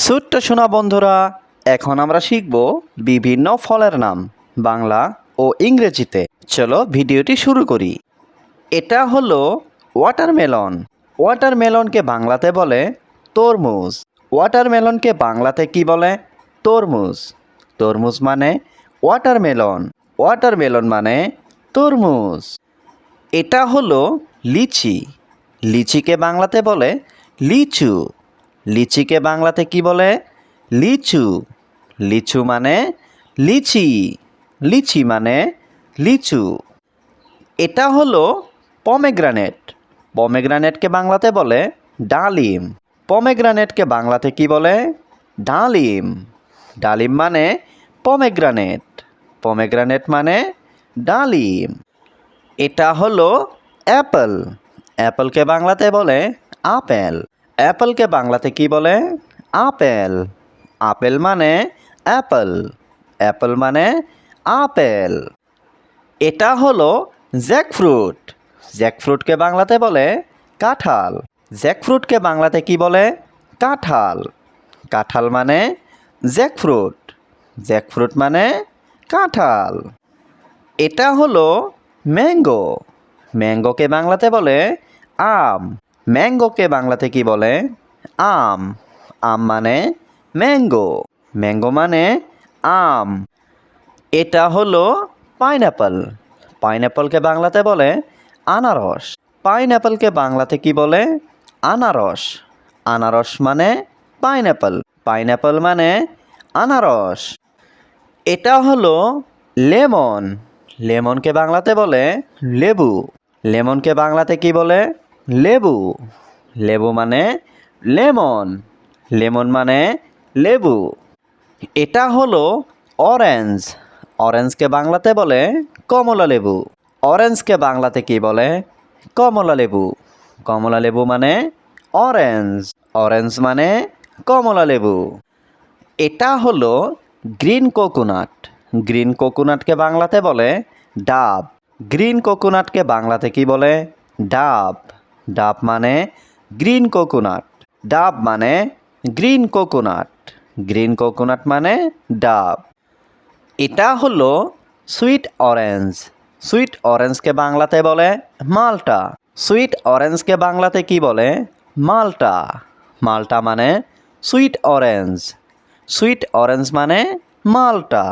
ছোট্ট সোনা বন্ধুরা, এখন আমরা শিখব বিভিন্ন ফলের নাম বাংলা ও ইংরেজিতে। চলো ভিডিওটি শুরু করি। এটা হলো ওয়াটারমেলন। ওয়াটারমেলনকে বাংলাতে বলে তরমুজ। ওয়াটারমেলনকে বাংলাতে কি বলে? তরমুজ। তরমুজ মানে ওয়াটারমেলন। ওয়াটারমেলন মানে তরমুজ। এটা হলো লিচি। লিচিকে বাংলাতে বলে লিচু। লিচিকে বাংলাতে কি বলে? লিচু। লিচু মানে লিচি। লিচি মানে লিচু। এটা হলো পমেগ্রানেট। পমেগ্রানেটকে বাংলাতে বলে ডালিম। পমেগ্রানেটকে বাংলাতে কি বলে? ডালিম। ডালিম মানে পমেগ্রানেট। পমেগ্রানেট মানে ডালিম। এটা হলো অ্যাপল। অ্যাপলকে বাংলাতে বলে আপেল। অ্যাপলকে বাংলাতে কি বলে? আপেল। আপেল মানে অ্যাপল। অ্যাপল মানে আপেল। এটা হলো জ্যাকফ্রুট। জ্যাকফ্রুটকে বাংলাতে বলে কাঁঠাল। জ্যাকফ্রুটকে বাংলাতে কি বলে? কাঁঠাল। কাঁঠাল মানে জ্যাকফ্রুট। জ্যাকফ্রুট মানে কাঁঠাল। এটা হলো ম্যাঙ্গো। ম্যাঙ্গোকে বাংলাতে বলে আম। ম্যাঙ্গোকে বাংলাতে কি বলে? আম। আম মানে ম্যাঙ্গো। ম্যাঙ্গো মানে আম। এটা হলো পাইনঅ্যাপল। পাইনঅ্যাপলকে বাংলাতে বলে আনারস। পাইনঅ্যাপলকে বাংলাতে কি বলে? আনারস। আনারস মানে পাইনঅ্যাপল। পাইনঅ্যাপল মানে আনারস। এটা হলো লেমন। লেমনকে বাংলাতে বলে লেবু। লেমনকে বাংলাতে কি বলে? লেবু। লেবু মানে লেমন। লেমন মানে লেবু। এটা হলো অরেঞ্জ। অরেঞ্জকে বাংলাতে বলে কমলা লেবু। অরেঞ্জকে বাংলাতে কি বলে? কমলা লেবু। কমলা লেবু মানে অরেঞ্জ। অরেঞ্জ মানে কমলা লেবু। এটা হলো গ্রিন কোকোনাট। গ্রিন কোকোনাটকে বাংলাতে বলে ডাব। গ্রিন কোকোনাটকে বাংলাতে কি বলে? ডাব। ডাব মানে গ্রিন কোকোনাট। ডাব মানে গ্রিন কোকোনাট। গ্রিন কোকোনাট মানে ডাব। এটা হলো সুইট অরেঞ্জ। সুইট অরেঞ্জকে বাংলাতে বলে মাল্টা। সুইট অরেঞ্জকে বাংলাতে কি বলে? মাল্টা। মাল্টা মানে সুইট অরেঞ্জ। সুইট অরেঞ্জ মানে মাল্টা।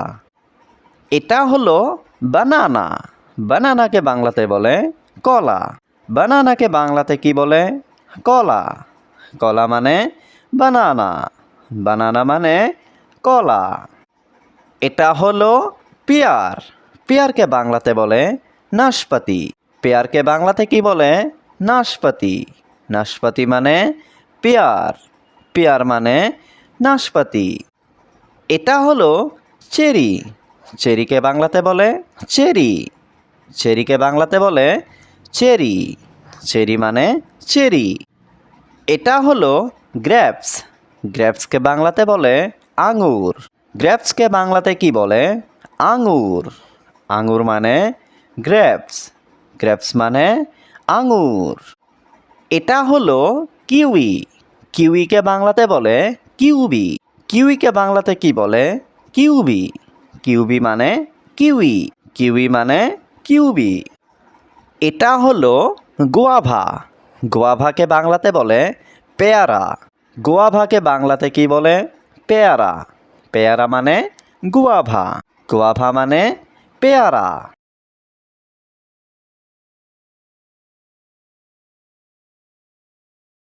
এটা হলো বানানা। বানানাকে বাংলাতে বলে কলা। বানানাকে বাংলাতে কি বলে? কলা। কলা মানে বানানা। বানানা মানে কলা। এটা হলো পেয়ার। পেয়ারকে বাংলাতে বলে নাশপাতি। পেয়ারকে বাংলাতে কি বলে? নাশপাতি। নাশপাতি মানে পেয়ার। পেয়ার মানে নাশপাতি। এটা হলো চেরি। চেরিকে বাংলাতে বলে চেরি। চেরিকে বাংলাতে বলে চেরি। চেরি মানে চেরি। এটা হলো গ্রেপস। গ্রেপসকে বাংলাতে বলে আঙুর। গ্রেপসকে বাংলাতে কি বলে? আঙুর। আঙুর মানে গ্রেপস। গ্রেপস মানে আঙুর। এটা হলো কিউই। কিউইকে বাংলাতে বলে কিউবি। কিউইকে বাংলাতে কি বলে? কিউবি। কিউবি মানে কিউই। কিউই মানে কিউবি। এটা হলো গোয়াভা। গোয়াভাকে বাংলাতে বলে পেয়ারা। গোয়াভাকে বাংলাতে কি বলে? পেয়ারা। পেয়ারা মানে গোয়াভা। গোয়াভা মানে পেয়ারা।